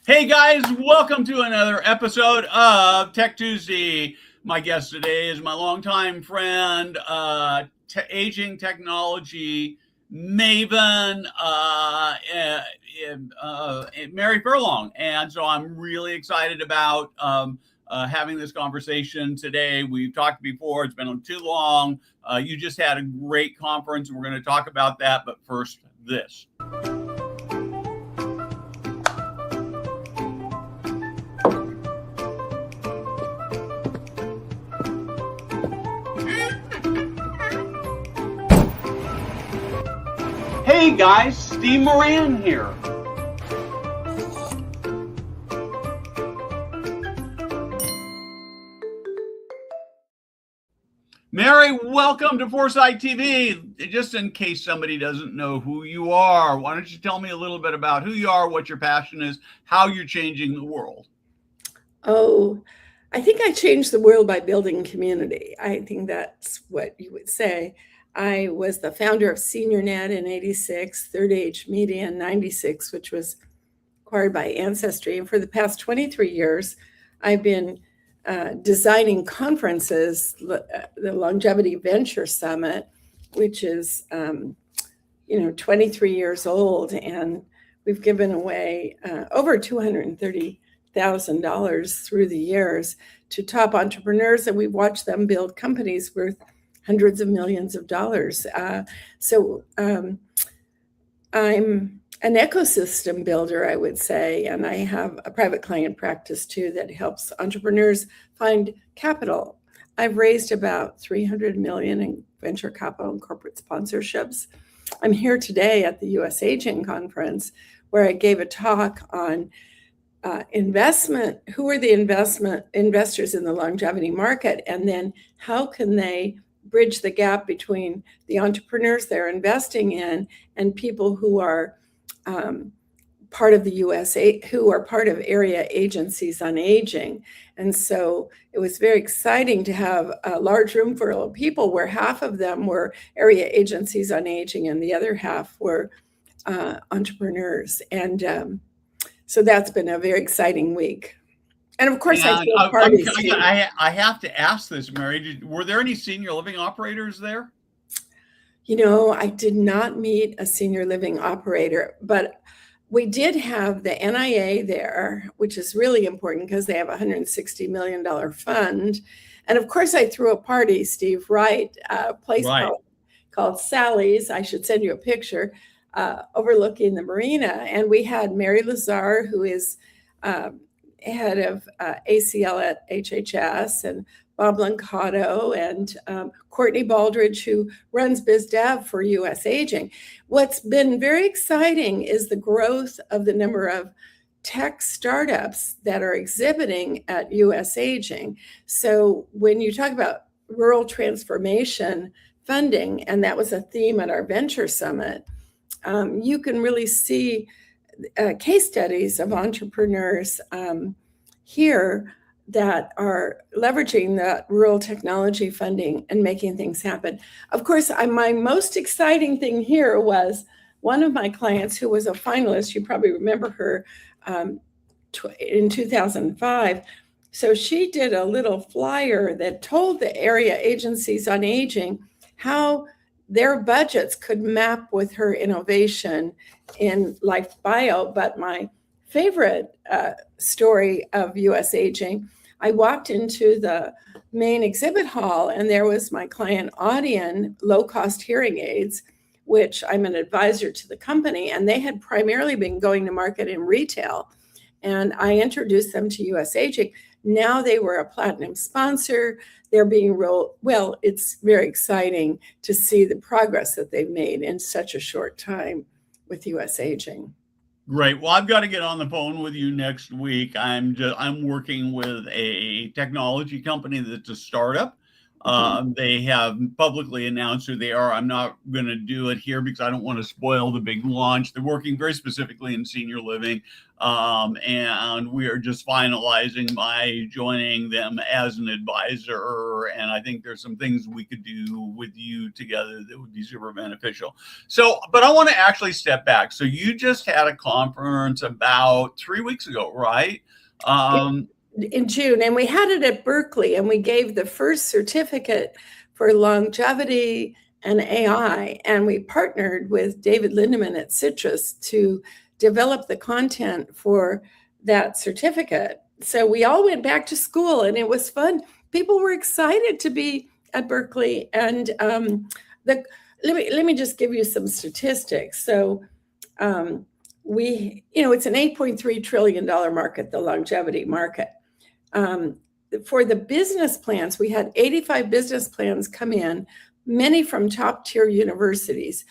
Hey guys, welcome to another episode of Tech Tuesday. My guest today is my longtime friend, aging technology maven, Mary Furlong. And so I'm really excited about having this conversation today. We've talked before, it's been too long. You just had a great conference, and we're going to talk about that. But first, this. Hey guys, Steve Moran here. Mary, welcome to Foresight TV. Just in case somebody doesn't know who you are, why don't you tell me a little bit about who you are, what your passion is, how you're changing the world? Oh, I think I changed the world by building community. I think that's what you would say. I was the founder of SeniorNet in 86, Third Age Media in 96, which was acquired by Ancestry. And for the past 23 years, I've been designing conferences, the Longevity Venture Summit, which is 23 years old, and we've given away over $230,000 through the years to top entrepreneurs, and we've watched them build companies worth hundreds of millions of dollars. So I'm an ecosystem builder, I would say, and I have a private client practice too that helps entrepreneurs find capital. I've raised about 300 million in venture capital and corporate sponsorships. I'm here today at the US Aging Conference, where I gave a talk on investment. Who are the investors in the longevity market, and then how can they bridge the gap between the entrepreneurs they're investing in and people who are part of the USA, who are part of area agencies on aging. And so it was very exciting to have a large room full of people where half of them were area agencies on aging and the other half were entrepreneurs. And so that's been a very exciting week. And of course, I throw parties. I have to ask this, Mary. Were there any senior living operators there? I did not meet a senior living operator, but we did have the NIA there, which is really important because they have a $160 million fund. And of course, I threw a party, Steve, right? A place called Sally's. I should send you a picture, overlooking the marina. And we had Mary Lazar, who is head of ACL at HHS, and Bob Lancato, and Courtney Baldridge, who runs BizDev for US Aging. What's been very exciting is the growth of the number of tech startups that are exhibiting at US Aging. So when you talk about rural transformation funding, and that was a theme at our Venture Summit, you can really see case studies of entrepreneurs here that are leveraging that rural technology funding and making things happen. Of course, my most exciting thing here was one of my clients who was a finalist. You probably remember her in 2005. So she did a little flyer that told the area agencies on aging how their budgets could map with her innovation in Life Bio. But my favorite story of US Aging, I walked into the main exhibit hall, and there was my client Audion low-cost hearing aids, which I'm an advisor to the company, and they had primarily been going to market in retail. And I introduced them to US Aging. Now they were a platinum sponsor. They're being well, it's very exciting to see the progress that they've made in such a short time with US Aging. Great. Well, I've got to get on the phone with you next week. I'm working with a technology company that's a startup. They have publicly announced who they are. I'm not going to do it here because I don't want to spoil the big launch. They're working very specifically in senior living. And we are just finalizing my joining them as an advisor. And I think there's some things we could do with you together that would be super beneficial. So, but I want to actually step back. So you just had a conference about 3 weeks ago, right? In June, and we had it at Berkeley, and we gave the first certificate for longevity and AI, and we partnered with David Lindemann at Citrus to develop the content for that certificate. So we all went back to school, and it was fun. People were excited to be at Berkeley, and let me just give you some statistics. So it's an $8.3 trillion market, the longevity market. For the business plans, we had 85 business plans come in, many from top tier universities.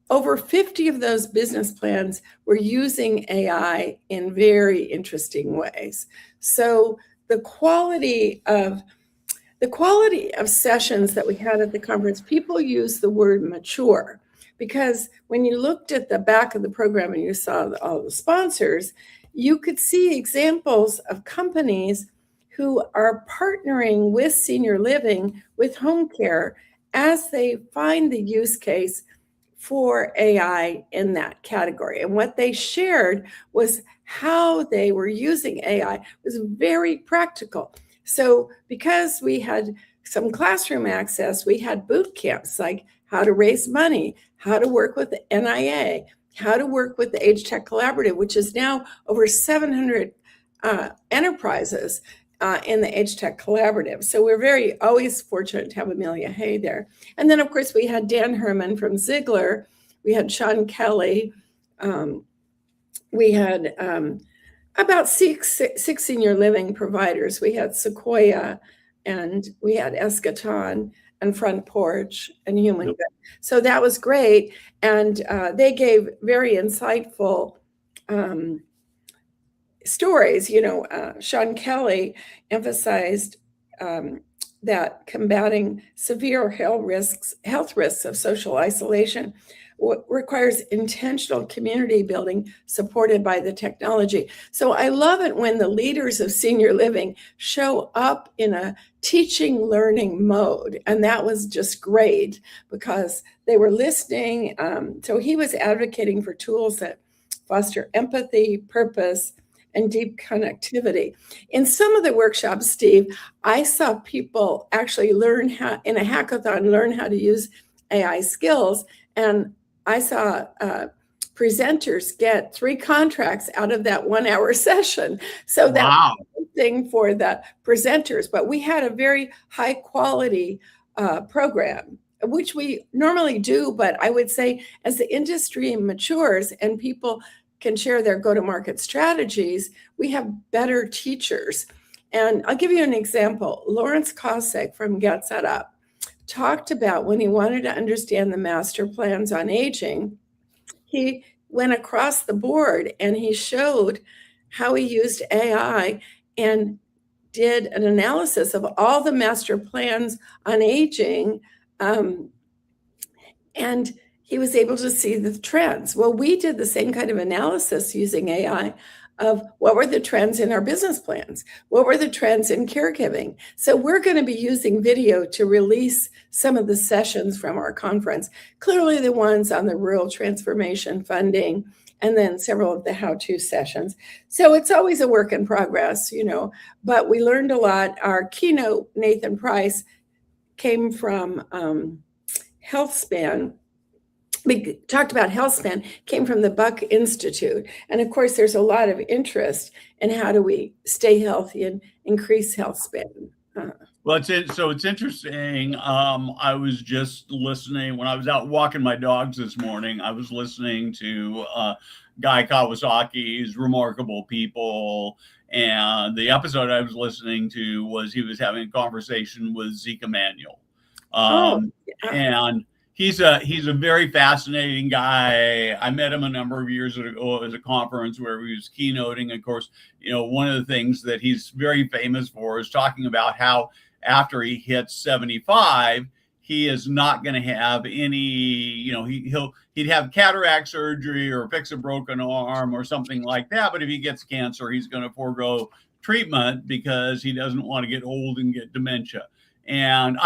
Over 50 of those business plans were using AI in very interesting ways. So the quality of sessions that we had at the conference, people use the word mature, because when you looked at the back of the program and you saw all the sponsors, you could see examples of companies who are partnering with senior living, with home care, as they find the use case for AI in that category. And what they shared was how they were using AI. It was very practical. So because we had some classroom access, we had boot camps like how to raise money, how to work with the NIA, how to work with the Age Tech Collaborative, which is now over 700 enterprises in the Age Tech Collaborative. So we're always fortunate to have Amelia Hay there. And then, of course, we had Dan Herman from Ziegler. We had Sean Kelly. We had about six senior living providers. We had Sequoia, and we had Eschaton and Front Porch and Human Good. So that was great. And they gave very insightful stories. Sean Kelly emphasized that combating severe health risks of social isolation requires intentional community building supported by the technology. So I love it when the leaders of senior living show up in a teaching learning mode. And that was just great because they were listening. So he was advocating for tools that foster empathy, purpose, and deep connectivity. In some of the workshops, Steve, I saw people actually in a hackathon, learn how to use AI skills. And I saw presenters get 3 contracts out of that 1-hour session. So that was a thing for the presenters. But we had a very high quality program, which we normally do. But I would say as the industry matures and people can share their go-to-market strategies, we have better teachers. And I'll give you an example. Lawrence Kosek from Get Set Up talked about when he wanted to understand the master plans on aging, he went across the board and he showed how he used AI and did an analysis of all the master plans on aging, and he was able to see the trends. Well, we did the same kind of analysis using AI of what were the trends in our business plans? What were the trends in caregiving? So we're going to be using video to release some of the sessions from our conference, clearly the ones on the rural transformation funding, and then several of the how-to sessions. So it's always a work in progress, but we learned a lot. Our keynote, Nathan Price, came from HealthSpan. We talked about HealthSpan, came from the Buck Institute. And of course, there's a lot of interest in how do we stay healthy and increase HealthSpan. Well, it's interesting. I was just listening when I was out walking my dogs this morning. I was listening to Guy Kawasaki's Remarkable People. And the episode I was listening to was he was having a conversation with Zeke Emanuel. And he's a very fascinating guy. I met him a number of years ago at a conference where he was keynoting. Of course, one of the things that he's very famous for is talking about how after he hits 75, he is not going to have any, he'd have cataract surgery or fix a broken arm or something like that. But if he gets cancer, he's going to forego treatment because he doesn't want to get old and get dementia. And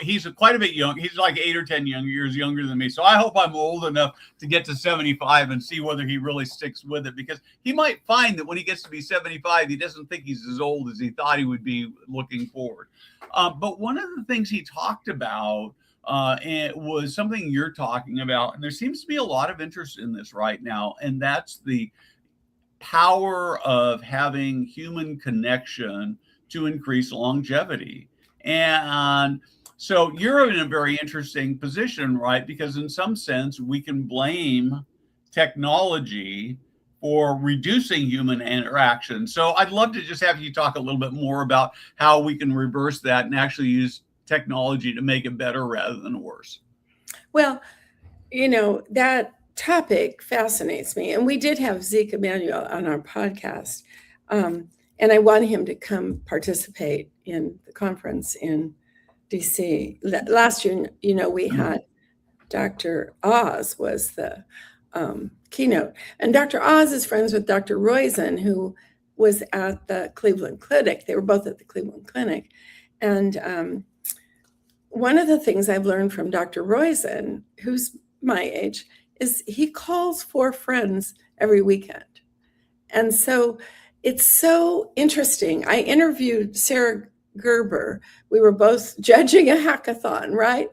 he's quite a bit young. He's like 8 or 10 years younger than me. So I hope I'm old enough to get to 75 and see whether he really sticks with it, because he might find that when he gets to be 75, he doesn't think he's as old as he thought he would be looking forward. But one of the things he talked about and was something you're talking about, and there seems to be a lot of interest in this right now, and that's the power of having human connection to increase longevity. And so you're in a very interesting position, right? Because in some sense, we can blame technology for reducing human interaction. So I'd love to just have you talk a little bit more about how we can reverse that and actually use technology to make it better rather than worse. Well, that topic fascinates me. And we did have Zeke Emanuel on our podcast. And I want him to come participate in the conference in DC. Last year, we had Dr. Oz was the keynote. And Dr. Oz is friends with Dr. Roizen, who was at the Cleveland Clinic. They were both at the Cleveland Clinic. And one of the things I've learned from Dr. Roizen, who's my age, is he calls 4 friends every weekend. And so it's so interesting. I interviewed Sarah Gerber. We were both judging a hackathon, right?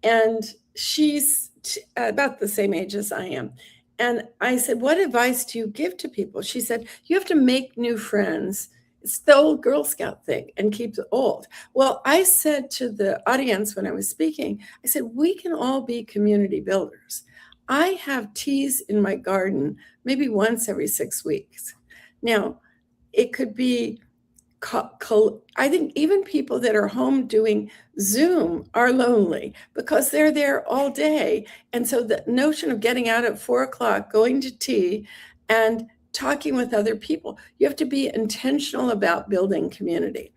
And she's about the same age as I am. And I said, what advice do you give to people? She said, you have to make new friends. It's the old Girl Scout thing, and keep the old. Well, I said to the audience when I was speaking, I said, we can all be community builders. I have teas in my garden maybe once every 6 weeks. Now, it could be, I think even people that are home doing Zoom are lonely because they're there all day. And so the notion of getting out at 4 o'clock, going to tea and talking with other people, you have to be intentional about building community.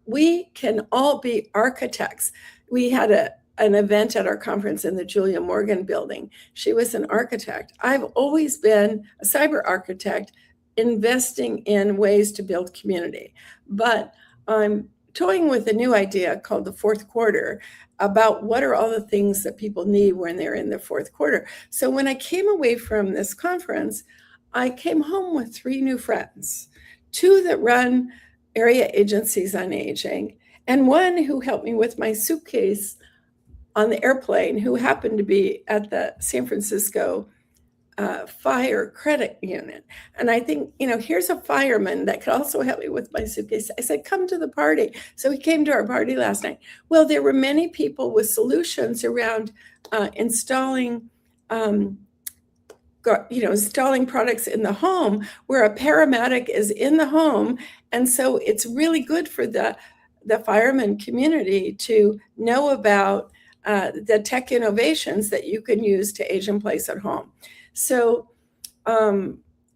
We can all be architects. We had an event at our conference in the Julia Morgan building. She was an architect. I've always been a cyber architect, investing in ways to build community. But I'm toying with a new idea called the fourth quarter about what are all the things that people need when they're in the fourth quarter. So when I came away from this conference, I came home with 3 new friends, 2 that run area agencies on aging, and 1 who helped me with my suitcase on the airplane, who happened to be at the San Francisco fire credit unit. And I think, here's a fireman that could also help me with my suitcase. I said, come to the party. So he came to our party last night. Well, there were many people with solutions around installing products in the home, where a paramedic is in the home. And so it's really good for the fireman community to know about the tech innovations that you can use to age in place at home. So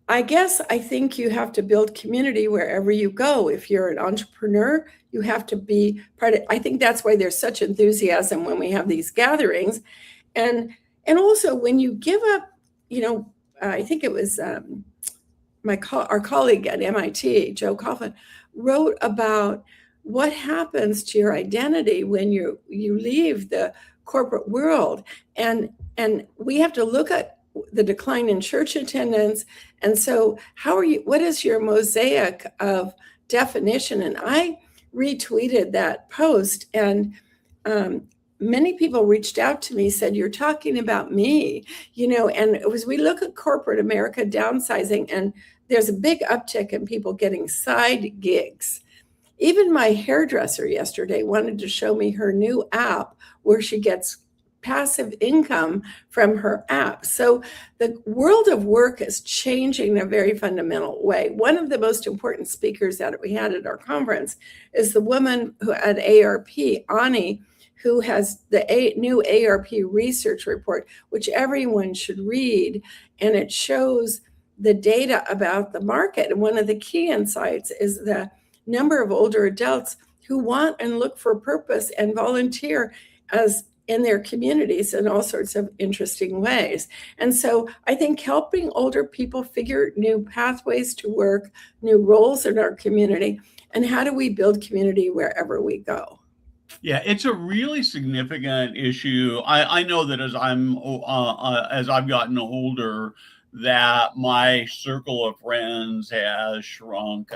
I think you have to build community wherever you go. If you're an entrepreneur, you have to be part of. I think that's why there's such enthusiasm when we have these gatherings. And also when you give up, I think it was our colleague at MIT, Joe Coughlin, wrote about what happens to your identity when you leave the corporate world. And we have to look at the decline in church attendance. And so what is your mosaic of definition? And I retweeted that post, and many people reached out to me, said, you're talking about me, and it was, we look at corporate America downsizing, and there's a big uptick in people getting side gigs. Even my hairdresser yesterday wanted to show me her new app where she gets passive income from her app. So the world of work is changing in a very fundamental way. One of the most important speakers that we had at our conference is the woman who at ARP, Ani, who has the new ARP research report, which everyone should read. And it shows the data about the market. And one of the key insights is the number of older adults who want and look for purpose and volunteer as in their communities in all sorts of interesting ways. And so I think helping older people figure new pathways to work, new roles in our community, and how do we build community wherever we go. Yeah, it's a really significant issue. I know that as I've gotten older, that my circle of friends has shrunk.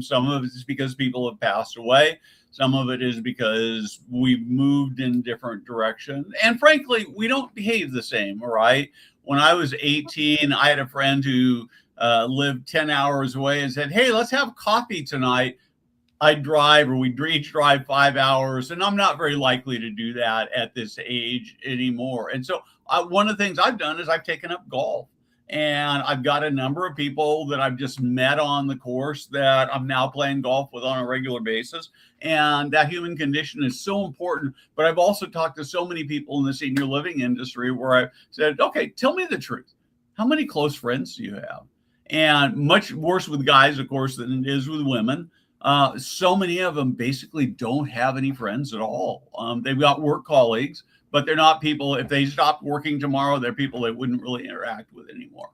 Some of it is because people have passed away. Some of it is because we've moved in different directions. And frankly, we don't behave the same, right? When I was 18, I had a friend who lived 10 hours away and said, "Hey, let's have coffee tonight." I drive, or we each drive 5 hours, and I'm not very likely to do that at this age anymore. And so one of the things I've done is I've taken up golf, and I've got a number of people that I've just met on the course that I'm now playing golf with on a regular basis. And that human condition is so important. But I've also talked to so many people in the senior living industry where I said, okay, tell me the truth. How many close friends do you have? And much worse with guys, of course, than it is with women. So many of them basically don't have any friends at all. They've got work colleagues, but they're not people. If they stopped working tomorrow, they're people they wouldn't really interact with anymore.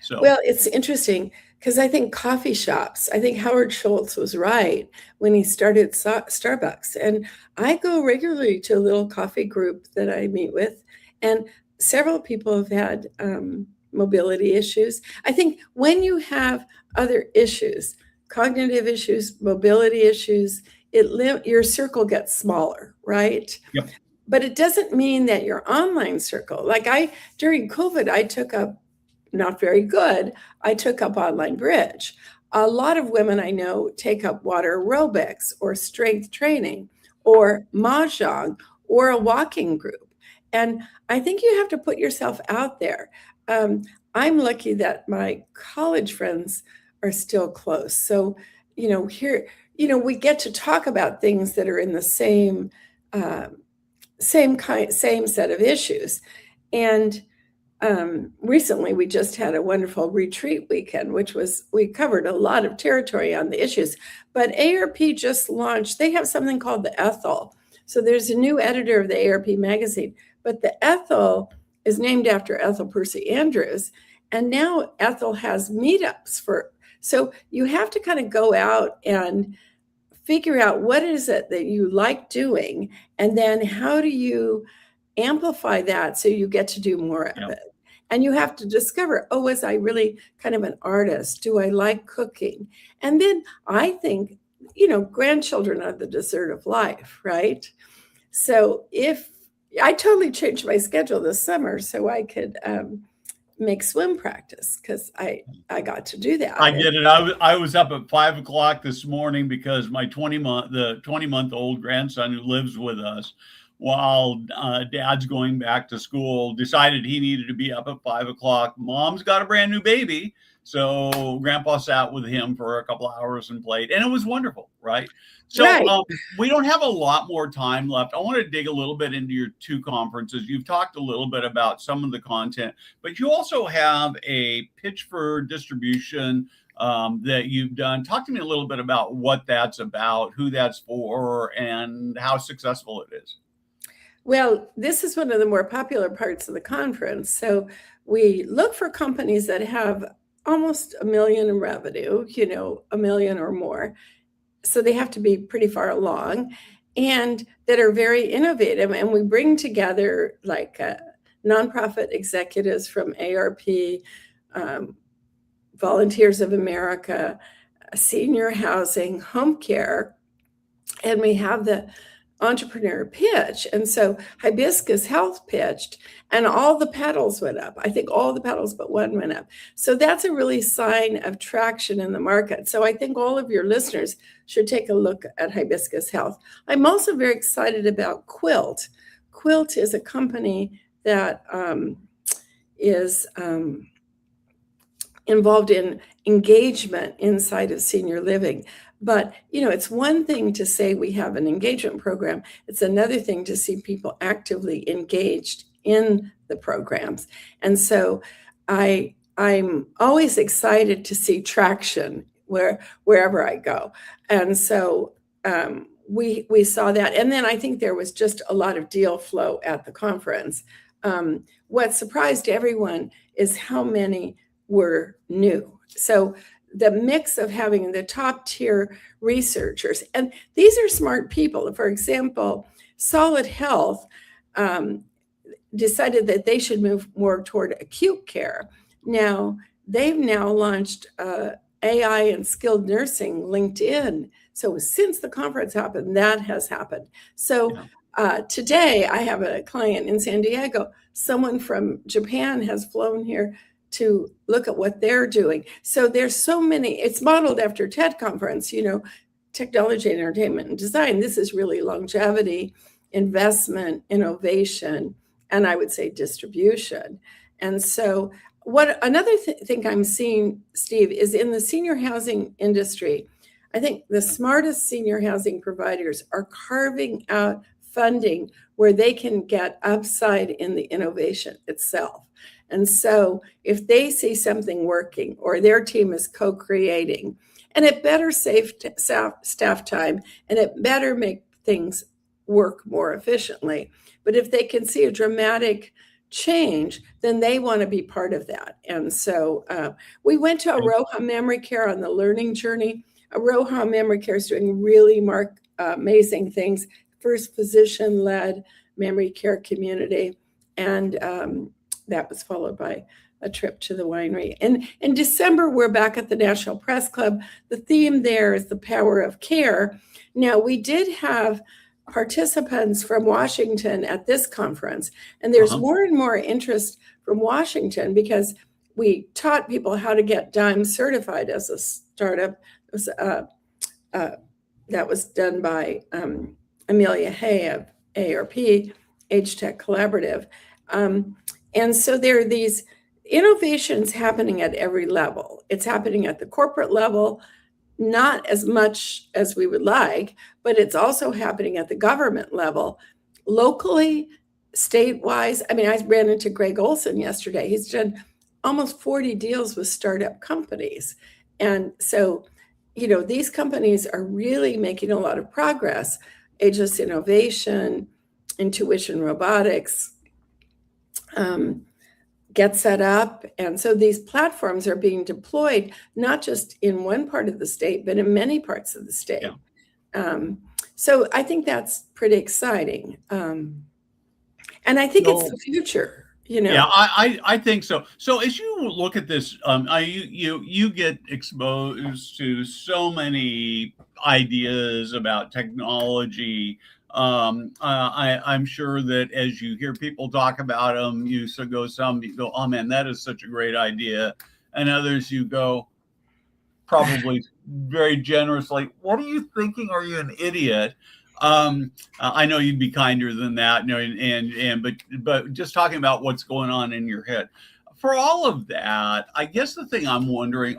So, well, it's interesting because I think coffee shops, I think Howard Schultz was right when he started Starbucks. And I go regularly to a little coffee group that I meet with, and several people have had mobility issues. I think when you have other issues, cognitive issues, mobility issues, your circle gets smaller, right? yep. But it doesn't mean that your online circle, like during COVID, I took up, not very good, I took up online bridge. A lot of women I know take up water aerobics or strength training or mahjong or a walking group. And I think you have to put yourself out there. I'm lucky that my college friends are still close. So, here, we get to talk about things that are in the same set of issues. And recently we just had a wonderful retreat weekend, we covered a lot of territory on the issues. But ARP just launched, they have something called the Ethel. So there's a new editor of the ARP magazine, but the Ethel is named after Ethel Percy Andrews. And now Ethel has meetups so you have to kind of go out and figure out what is it that you like doing, and then how do you amplify that so you get to do more of it. And you have to discover, was I really kind of an artist? Do I like cooking? And then I think, grandchildren are the dessert of life, right? So if I totally changed my schedule this summer so I could make swim practice, because I got to do that. I get it. I was up at 5 o'clock this morning because my 20-month-old grandson who lives with us, while dad's going back to school, decided he needed to be up at 5 o'clock. Mom's got a brand new baby. So grandpa sat with him for a couple of hours and played, and it was wonderful, right? So Right. We don't have a lot more time left. I want to dig a little bit into your two conferences. You've talked a little bit about some of the content, but you also have a pitch for distribution that you've done. Talk to me a little bit about what that's about, who that's for, and how successful it is. Well, this is one of the more popular parts of the conference. So we look for companies that have almost $1 million in revenue, $1 million or more. So they have to be pretty far along and that are very innovative. And we bring together like nonprofit executives from ARP, Volunteers of America, senior housing, home care, and we have the entrepreneur pitch. And so Hibiscus Health pitched and all the pedals went up. I think all the pedals but one went up. So that's a really sign of traction in the market. So I think all of your listeners should take a look at Hibiscus Health. I'm also very excited about Quilt. Quilt is a company that is involved in engagement inside of senior living. But, it's one thing to say we have an engagement program. It's another thing to see people actively engaged in the programs. And so I'm always excited to see traction wherever I go. And so we saw that. And then I think there was just a lot of deal flow at the conference. What surprised everyone is how many were new. So the mix of having the top tier researchers, and these are smart people. For example, Solid Health decided that they should move more toward acute care. Now, they've now launched AI and skilled nursing LinkedIn. So since the conference happened, that has happened. So today I have a client in San Diego. Someone from Japan has flown here to look at what they're doing. So there's so many, it's modeled after TED conference, technology, entertainment, and design. This is really longevity, investment, innovation, and I would say distribution. And so what another thing I'm seeing, Steve, is in the senior housing industry, I think the smartest senior housing providers are carving out funding where they can get upside in the innovation itself. And so if they see something working or their team is co-creating, and it better save staff time and it better make things work more efficiently. But if they can see a dramatic change, then they want to be part of that. And so we went to Aroha Memory Care on the learning journey. Aroha Memory Care is doing really amazing things. First physician-led memory care community. And that was followed by a trip to the winery. And in December, we're back at the National Press Club. The theme there is the power of care. Now, we did have participants from Washington at this conference, and there's more and more interest from Washington because we taught people how to get DIME certified as a startup. It was, that was done by Amelia Hay of ARP, Age Tech Collaborative. And so there are these innovations happening at every level. It's happening at the corporate level, not as much as we would like, but it's also happening at the government level, locally, state-wise. I mean, I ran into Greg Olson yesterday. He's done almost 40 deals with startup companies. And so, these companies are really making a lot of progress. Ageless innovation, intuition robotics, get set up. And so these platforms are being deployed, not just in one part of the state, but in many parts of the state. Yeah. So I think that's pretty exciting. And I think it's the future. Yeah, I think so. So as you look at this, you get exposed to so many ideas about technology. I'm sure that as you hear people talk about them, you go, oh man, that is such a great idea. And others you go, probably very generously, what are you thinking? Are you an idiot? I know you'd be kinder than that, but just talking about what's going on in your head. For all of that, I guess the thing I'm wondering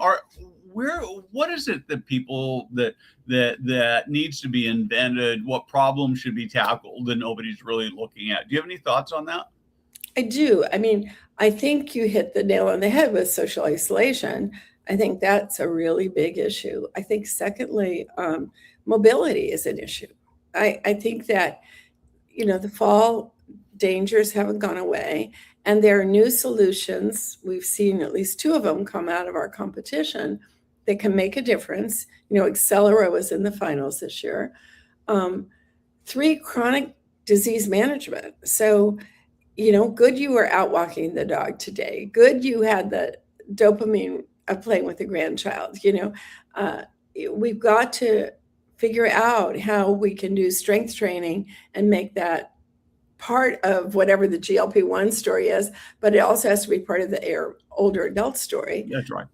what is it that people that needs to be invented? What problems should be tackled that nobody's really looking at? Do you have any thoughts on that? I do. I mean, I think you hit the nail on the head with social isolation. I think that's a really big issue. I think secondly, mobility is an issue. I think that, the fall dangers haven't gone away, and there are new solutions. We've seen at least 2 of them come out of our competition that can make a difference. Accelera was in the finals this year. 3, chronic disease management. So, good you were out walking the dog today. Good you had the dopamine of playing with the grandchild. We've got to figure out how we can do strength training and make that part of whatever the GLP-1 story is, but it also has to be part of the older adult story. That's right.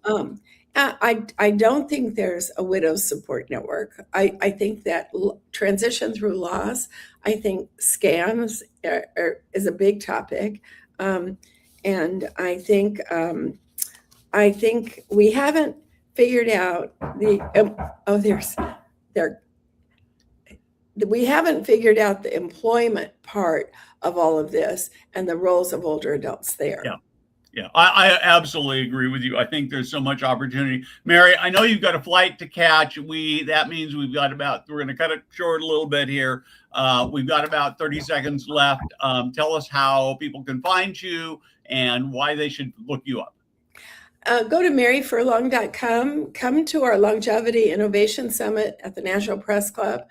I don't think there's a widow's support network. I think that transition through loss, I think scams is a big topic. And I think we haven't figured out we haven't figured out the employment part of all of this and the roles of older adults there. Yeah. Yeah, I absolutely agree with you. I think there's so much opportunity. Mary, I know you've got a flight to catch. That means we're going to cut it short a little bit here. We've got about 30 seconds left. Tell us how people can find you and why they should look you up. Go to maryfurlong.com. Come to our Longevity Innovation Summit at the National Press Club.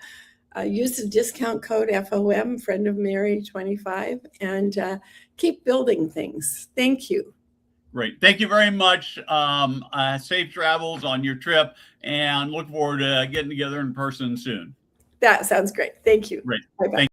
Use the discount code FOM, Friend of Mary 25, and keep building things. Thank you. Great. Thank you very much. Safe travels on your trip, and look forward to getting together in person soon. That sounds great. Thank you. Great. Bye-bye. Thank